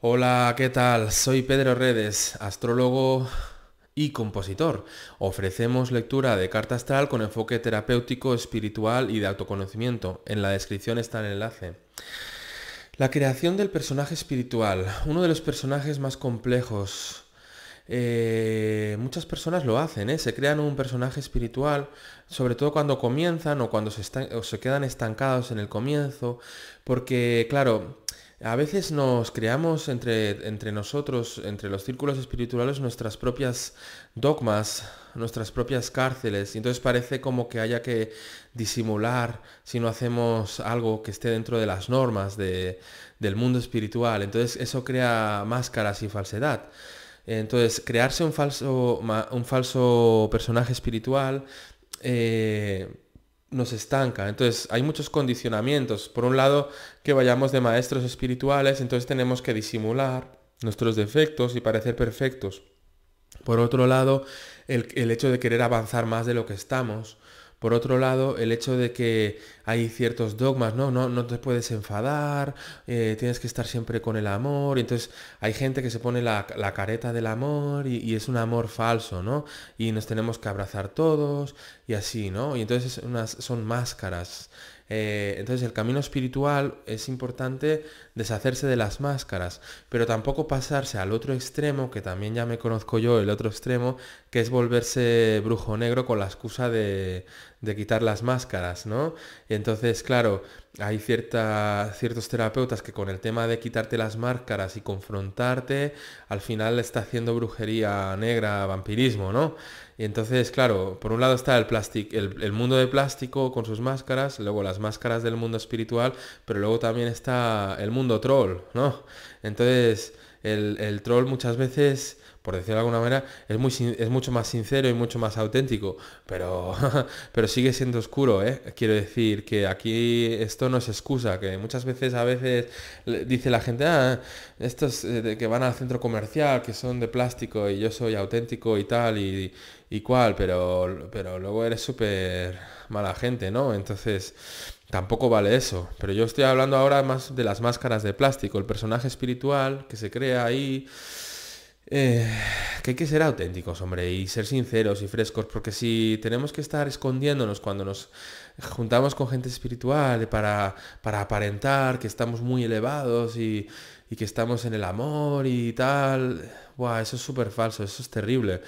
Hola, ¿qué tal? Soy Pedro Redes, astrólogo y compositor. Ofrecemos lectura de carta astral con enfoque terapéutico, espiritual y de autoconocimiento. En la descripción está el enlace. La creación del personaje espiritual, uno de los personajes más complejos. Muchas personas lo hacen, ¿eh? Se crean un personaje espiritual, sobre todo cuando comienzan o cuando o se quedan estancados en el comienzo, porque claro, a veces nos creamos entre nosotros, entre los círculos espirituales, nuestras propias dogmas, nuestras propias cárceles, y entonces parece como que haya que disimular si no hacemos algo que esté dentro de las normas del mundo espiritual. Entonces eso crea máscaras y falsedad. Entonces, crearse un falso personaje espiritual eh, nos estanca. Entonces, hay muchos condicionamientos. Por un lado, que vayamos de maestros espirituales, entonces tenemos que disimular nuestros defectos y parecer perfectos. Por otro lado, el hecho de querer avanzar más de lo que estamos. Por otro lado, el hecho de que hay ciertos dogmas, ¿no? No te puedes enfadar, tienes que estar siempre con el amor. Y entonces hay gente que se pone la careta del amor y es un amor falso, ¿no? Y nos tenemos que abrazar todos y así, ¿no? Y entonces son máscaras. Entonces el camino espiritual es importante deshacerse de las máscaras, pero tampoco pasarse al otro extremo, que también ya me conozco yo, el otro extremo, que es volverse brujo negro con la excusa de quitar las máscaras, ¿no? Y entonces, claro, hay ciertos terapeutas que con el tema de quitarte las máscaras y confrontarte, al final está haciendo brujería negra, vampirismo, ¿no? Y entonces, claro, por un lado está el mundo de plástico con sus máscaras, luego las máscaras del mundo espiritual, pero luego también está el mundo troll, ¿no? Entonces, el troll muchas veces, por decirlo de alguna manera, es mucho más sincero y mucho más auténtico, pero, pero sigue siendo oscuro, ¿eh? Quiero decir que aquí esto no es excusa, que muchas veces dice la gente, estos que van al centro comercial, que son de plástico y yo soy auténtico y tal y cual, pero luego eres súper mala gente, ¿no? Entonces, tampoco vale eso. Pero yo estoy hablando ahora más de las máscaras de plástico, el personaje espiritual que se crea ahí. eh, que hay que ser auténticos, hombre, y ser sinceros y frescos, porque si tenemos que estar escondiéndonos cuando nos juntamos con gente espiritual para aparentar que estamos muy elevados y que estamos en el amor y tal, buah, eso es súper falso, eso es terrible.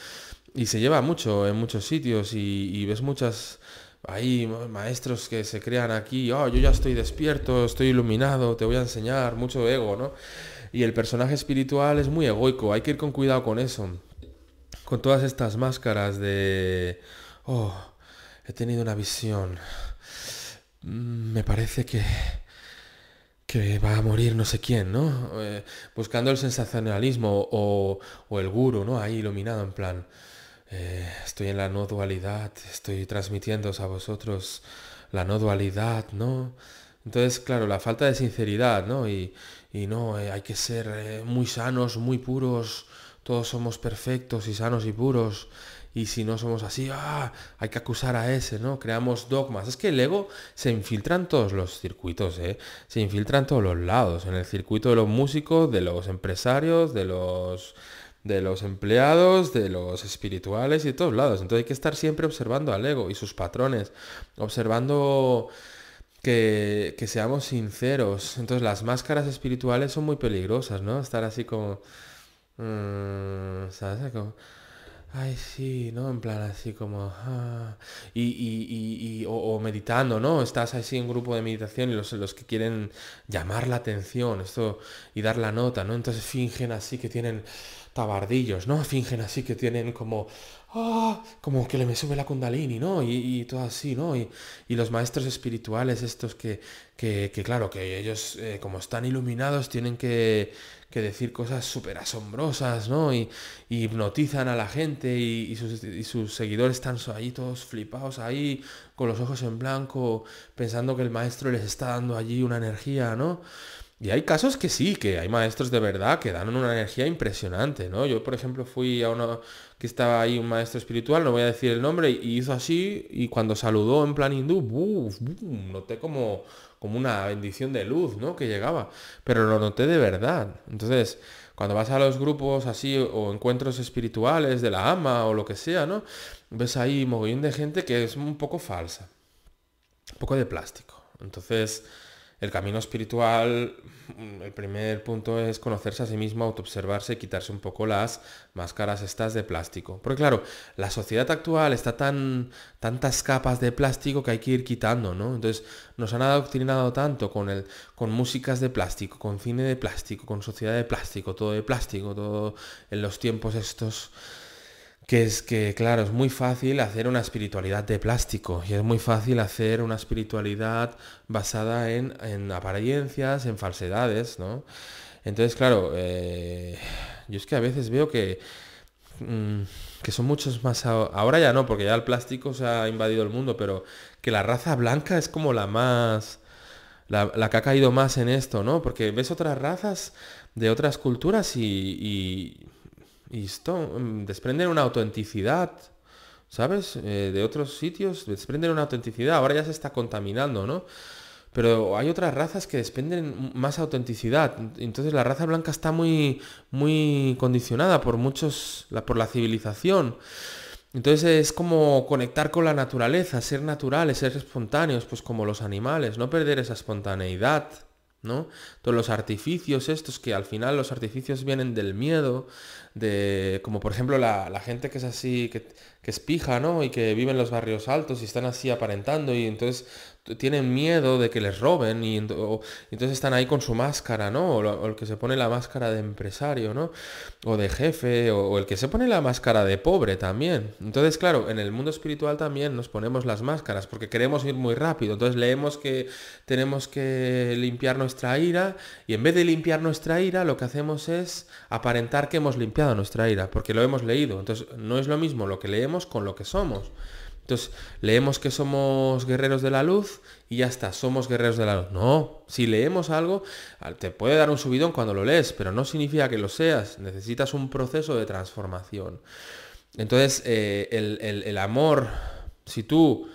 Y se lleva mucho en muchos sitios y ves muchas... Hay maestros que se crean aquí, oh, yo ya estoy despierto, estoy iluminado, te voy a enseñar, mucho ego, ¿no? Y el personaje espiritual es muy egoico, hay que ir con cuidado con eso, con todas estas máscaras de... Oh, he tenido una visión. Me parece que va a morir no sé quién, ¿no? Buscando el sensacionalismo o el guru, ¿no? Ahí iluminado en plan... estoy en la no dualidad, estoy transmitiéndoos a vosotros la no dualidad, ¿no? Entonces, claro, la falta de sinceridad, ¿no? Y no, hay que ser muy sanos, muy puros, todos somos perfectos y sanos y puros. Y si no somos así, hay que acusar a ese, ¿no? Creamos dogmas. Es que el ego se infiltra en todos los circuitos, ¿eh? Se infiltra en todos los lados. En el circuito de los músicos, de los empresarios, de los empleados, de los espirituales y de todos lados. Entonces hay que estar siempre observando al ego y sus patrones, observando que seamos sinceros. Entonces las máscaras espirituales son muy peligrosas, ¿no? Estar así como... ¿sabes? Como, ay, sí, ¿no? En plan así como... o meditando, ¿no? Estás así en un grupo de meditación y los que quieren llamar la atención esto y dar la nota, ¿no? Entonces fingen así que tienen tabardillos, ¿no? Fingen así que tienen como que le me sube la kundalini, ¿no? Y todo así, ¿no? Y los maestros espirituales estos que claro, que ellos como están iluminados tienen que decir cosas súper asombrosas, ¿no? Y hipnotizan a la gente y sus seguidores están ahí todos flipados ahí, con los ojos en blanco, pensando que el maestro les está dando allí una energía, ¿no? Y hay casos que sí, que hay maestros de verdad que dan una energía impresionante, ¿no? Yo, por ejemplo, fui a uno que estaba ahí, un maestro espiritual, no voy a decir el nombre, y hizo así, y cuando saludó en plan hindú, ¡buf! ¡Bum! Noté como una bendición de luz, ¿no? Que llegaba, pero lo noté de verdad. Entonces, cuando vas a los grupos así o encuentros espirituales de la ama o lo que sea, ¿no? Ves ahí mogollón de gente que es un poco falsa, un poco de plástico. Entonces, el camino espiritual, el primer punto es conocerse a sí mismo, autoobservarse y quitarse un poco las máscaras estas de plástico. Porque claro, la sociedad actual está tantas capas de plástico que hay que ir quitando, ¿no? Entonces nos han adoctrinado tanto con músicas de plástico, con cine de plástico, con sociedad de plástico, todo en los tiempos estos. Que es que, claro, es muy fácil hacer una espiritualidad de plástico y es muy fácil hacer una espiritualidad basada en apariencias, en falsedades, ¿no? Entonces, claro, yo es que a veces veo mm, que son muchos más... Ahora ya no, porque ya el plástico se ha invadido el mundo, pero que la raza blanca es como la más... La que ha caído más en esto, ¿no? Porque ves otras razas de otras culturas y esto desprenden una autenticidad, ¿sabes? De otros sitios desprenden una autenticidad. Ahora ya se está contaminando, ¿no? Pero hay otras razas que desprenden más autenticidad. Entonces la raza blanca está muy condicionada por la civilización. Entonces es como conectar con la naturaleza, ser naturales, ser espontáneos, pues como los animales, no perder esa espontaneidad, ¿no? Todos los artificios estos, que al final los artificios vienen del miedo, como por ejemplo la gente que es así, que es pija, ¿no? Y que vive en los barrios altos y están así aparentando y entonces tienen miedo de que les roben entonces están ahí con su máscara, ¿no? O el que se pone la máscara de empresario, ¿no? O de jefe, o el que se pone la máscara de pobre también. Entonces, claro, en el mundo espiritual también nos ponemos las máscaras porque queremos ir muy rápido. Entonces leemos que tenemos que limpiar nuestra ira y en vez de limpiar nuestra ira, lo que hacemos es aparentar que hemos limpiado nuestra ira, porque lo hemos leído. Entonces, no es lo mismo lo que leemos con lo que somos. Entonces, leemos que somos guerreros de la luz y ya está, somos guerreros de la luz. No, si leemos algo, te puede dar un subidón cuando lo lees, pero no significa que lo seas. Necesitas un proceso de transformación. Entonces, el amor, si tú...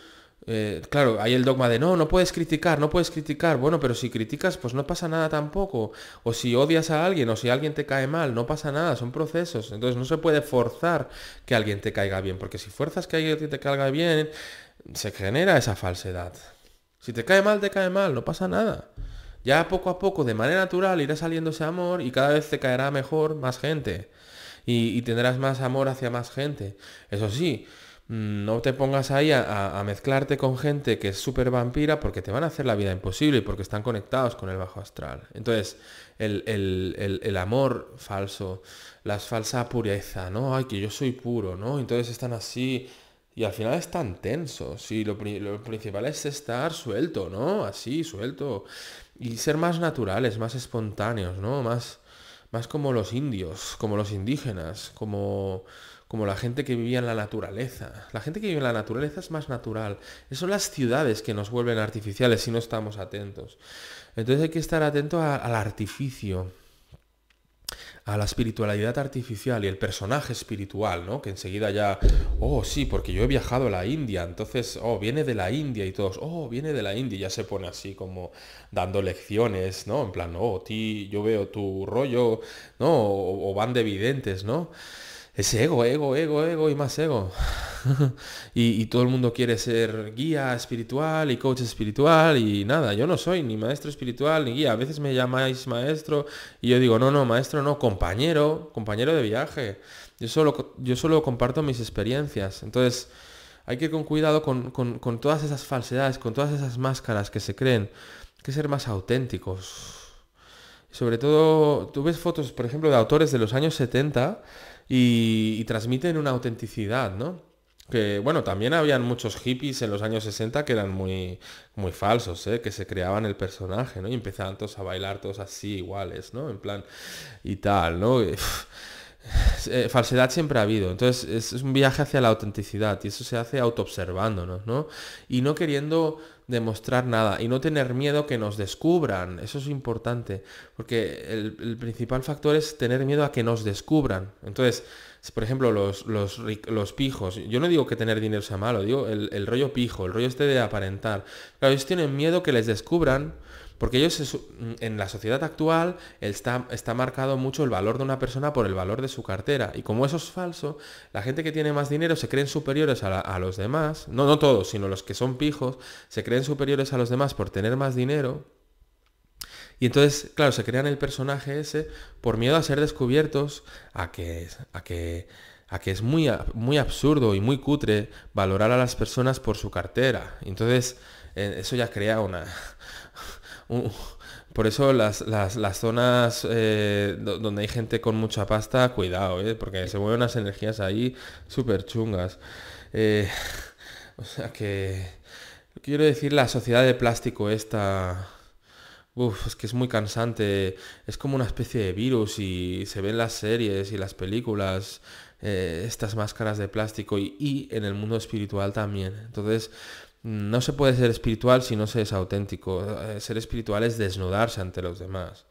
claro, hay el dogma de no puedes criticar, no puedes criticar. Bueno, pero si criticas, pues no pasa nada tampoco. O si odias a alguien, o si alguien te cae mal, no pasa nada, son procesos. Entonces no se puede forzar que alguien te caiga bien, porque si fuerzas que alguien te caiga bien, se genera esa falsedad. Si te cae mal, no pasa nada. Ya poco a poco, de manera natural, irá saliendo ese amor y cada vez te caerá mejor más gente. Y tendrás más amor hacia más gente. Eso sí. No te pongas ahí a mezclarte con gente que es súper vampira porque te van a hacer la vida imposible y porque están conectados con el bajo astral. Entonces, el amor falso, la falsa pureza, ¿no? Ay, que yo soy puro, ¿no? Entonces están así y al final están tensos y lo principal es estar suelto, ¿no? Así, suelto. Y ser más naturales, más espontáneos, ¿no? Más como los indios, como los indígenas, como la gente que vivía en la naturaleza. La gente que vive en la naturaleza es más natural. Son las ciudades que nos vuelven artificiales si no estamos atentos. Entonces hay que estar atento al artificio, a la espiritualidad artificial y el personaje espiritual, ¿no? Que enseguida ya, oh, sí, porque yo he viajado a la India, entonces, oh, viene de la India y todos, oh, viene de la India y ya se pone así como dando lecciones, ¿no? En plan, oh, yo veo tu rollo, ¿no? O van de videntes, ¿no? Es ego y más ego. Y todo el mundo quiere ser guía espiritual y coach espiritual y nada, yo no soy ni maestro espiritual ni guía. A veces me llamáis maestro y yo digo, no, maestro no, compañero de viaje. Yo solo comparto mis experiencias. Entonces hay que ir con cuidado con todas esas falsedades, con todas esas máscaras que se creen. Hay que ser más auténticos. Sobre todo, tú ves fotos, por ejemplo, de autores de los años 70 y transmiten una autenticidad, ¿no? Que, bueno, también habían muchos hippies en los años 60 que eran muy falsos, ¿eh? Que se creaban el personaje, ¿no? Y empezaban todos a bailar todos así iguales, ¿no? En plan, y tal, ¿no? Falsedad siempre ha habido. Entonces es un viaje hacia la autenticidad y eso se hace autoobservándonos, ¿no? Y no queriendo demostrar nada y no tener miedo que nos descubran. Eso es importante, porque el principal factor es tener miedo a que nos descubran. Entonces, por ejemplo, los pijos, yo no digo que tener dinero sea malo, digo el rollo pijo, el rollo este de aparentar. Claro, ellos tienen miedo que les descubran, porque en la sociedad actual está marcado mucho el valor de una persona por el valor de su cartera. Y como eso es falso, la gente que tiene más dinero se creen superiores a los demás. No, no todos, sino los que son pijos, se creen superiores a los demás por tener más dinero. Y entonces, claro, se crean el personaje ese por miedo a ser descubiertos, a que es muy absurdo y muy cutre valorar a las personas por su cartera. Y entonces, eso ya crea un- por eso las zonas donde hay gente con mucha pasta, cuidado, porque se mueven unas energías ahí súper chungas. Eh, o sea que, quiero decir, la sociedad de plástico esta... Uf, es que es muy cansante, es como una especie de virus y se ven las series y las películas, estas máscaras de plástico y en el mundo espiritual también. Entonces, no se puede ser espiritual si no se es auténtico. Ser espiritual es desnudarse ante los demás,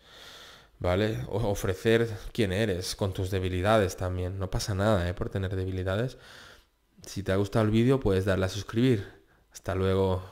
¿vale? Ofrecer quién eres, con tus debilidades también. No pasa nada, por tener debilidades. Si te ha gustado el vídeo, puedes darle a suscribir. Hasta luego.